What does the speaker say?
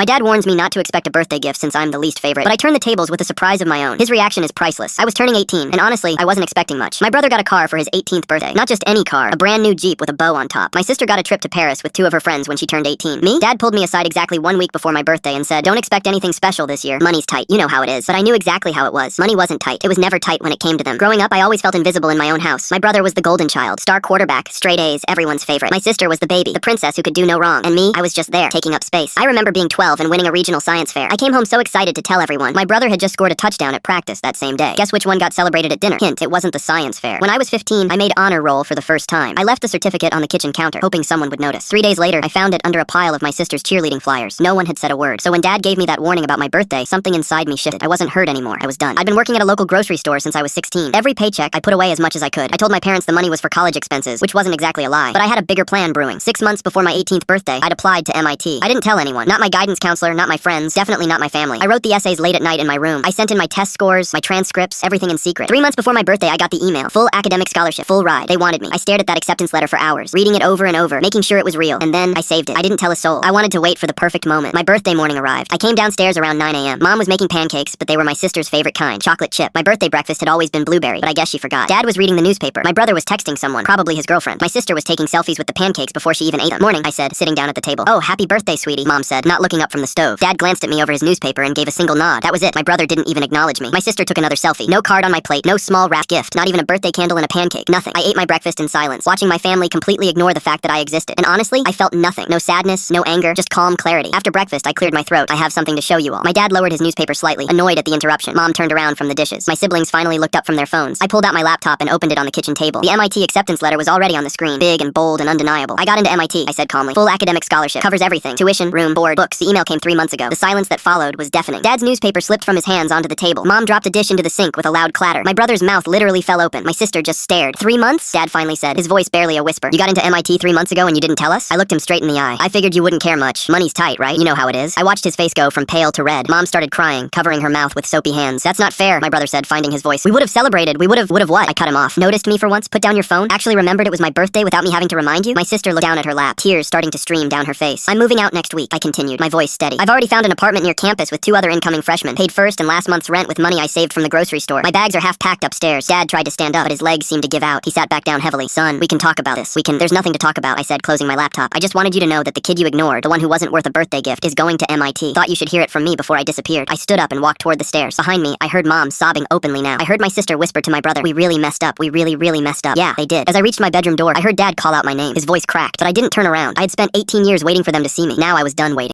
My dad warns me not to expect a birthday gift since I'm the least favorite, but I turn the tables with a surprise of my own. His reaction is priceless. I was turning 18, and honestly, I wasn't expecting much. My brother got a car for his 18th birthday. Not just any car, a brand new Jeep with a bow on top. My sister got a trip to Paris with 2 of her friends when she turned 18. Me? Dad pulled me aside exactly 1 week before my birthday and said, "Don't expect anything special this year. Money's tight. You know how it is." But I knew exactly how it was. Money wasn't tight. It was never tight when it came to them. Growing up, I always felt invisible in my own house. My brother was the golden child, star quarterback, straight A's, everyone's favorite. My sister was the baby, the princess who could do no wrong. And me, I was just there, taking up space. I remember being 12 and winning a regional science fair. I came home so excited to tell everyone. My brother had just scored a touchdown at practice that same day. Guess which one got celebrated at dinner? Hint, it wasn't the science fair. When I was 15, I made honor roll for the first time. I left the certificate on the kitchen counter, hoping someone would notice. 3 days later, I found it under a pile of my sister's cheerleading flyers. No one had said a word. So when Dad gave me that warning about my birthday, something inside me shifted. I wasn't hurt anymore. I was done. I'd been working at a local grocery store since I was 16. Every paycheck, I put away as much as I could. I told my parents the money was for college expenses, which wasn't exactly a lie. But I had a bigger plan brewing. 6 months before my 18th birthday, I'd applied to MIT. I didn't tell anyone. Not my guidance counselor, not my friends, definitely not my family. I wrote the essays late at night in my room. I sent in my test scores, my transcripts, everything in secret. 3 months before my birthday, I got the email. Full academic scholarship, full ride. They wanted me. I stared at that acceptance letter for hours, reading it over and over, making sure it was real. And then I saved it. I didn't tell a soul. I wanted to wait for the perfect moment. My birthday morning arrived. I came downstairs around 9 a.m. Mom was making pancakes, but they were my sister's favorite kind, chocolate chip. My birthday breakfast had always been blueberry, but I guess she forgot. Dad was reading the newspaper. My brother was texting someone, probably his girlfriend. My sister was taking selfies with the pancakes before she even ate them. "Morning," I said, sitting down at the table. "Oh, happy birthday, sweetie," Mom said, not looking up from the stove. Dad glanced at me over his newspaper and gave a single nod. That was it. My brother didn't even acknowledge me. My sister took another selfie. No card on my plate, no small wrapped gift, not even a birthday candle and a pancake, nothing. I ate my breakfast in silence, watching my family completely ignore the fact that I existed. And honestly, I felt nothing. No sadness, no anger, just calm clarity. After breakfast, I cleared my throat. "I have something to show you all." My dad lowered his newspaper slightly, annoyed at the interruption. Mom turned around from the dishes. My siblings finally looked up from their phones. I pulled out my laptop and opened it on the kitchen table. The MIT acceptance letter was already on the screen, big and bold and undeniable. "I got into MIT," I said calmly. "Full academic scholarship, covers everything. Tuition, room, board, books." The email came 3 months ago. The silence that followed was deafening. Dad's newspaper slipped from his hands onto the table. Mom dropped a dish into the sink with a loud clatter. My brother's mouth literally fell open. My sister just stared. "3 months?" Dad finally said, his voice barely a whisper. "You got into MIT 3 months ago and you didn't tell us?" I looked him straight in the eye. "I figured you wouldn't care much. Money's tight, right? You know how it is." I watched his face go from pale to red. Mom started crying, covering her mouth with soapy hands. "That's not fair," my brother said, finding his voice. "We would have celebrated. We would have what?" I cut him off. "Noticed me for once? Put down your phone? Actually remembered it was my birthday without me having to remind you?" My sister looked down at her lap, tears starting to stream down her face. "I'm moving out next week," I continued, my voice steady. "I've already found an apartment near campus with 2 other incoming freshmen. Paid first and last month's rent with money I saved from the grocery store. My bags are half packed upstairs." Dad tried to stand up, but his legs seemed to give out. He sat back down heavily. "Son, we can talk about this. There's nothing to talk about," I said, closing my laptop. "I just wanted you to know that the kid you ignored, the one who wasn't worth a birthday gift, is going to MIT. Thought you should hear it from me before I disappeared." I stood up and walked toward the stairs. Behind me, I heard Mom sobbing openly now. I heard my sister whisper to my brother, "We really messed up. We really messed up." Yeah, they did. As I reached my bedroom door, I heard Dad call out my name. His voice cracked, but I didn't turn around. I had spent 18 years waiting for them to see me. Now I was done waiting.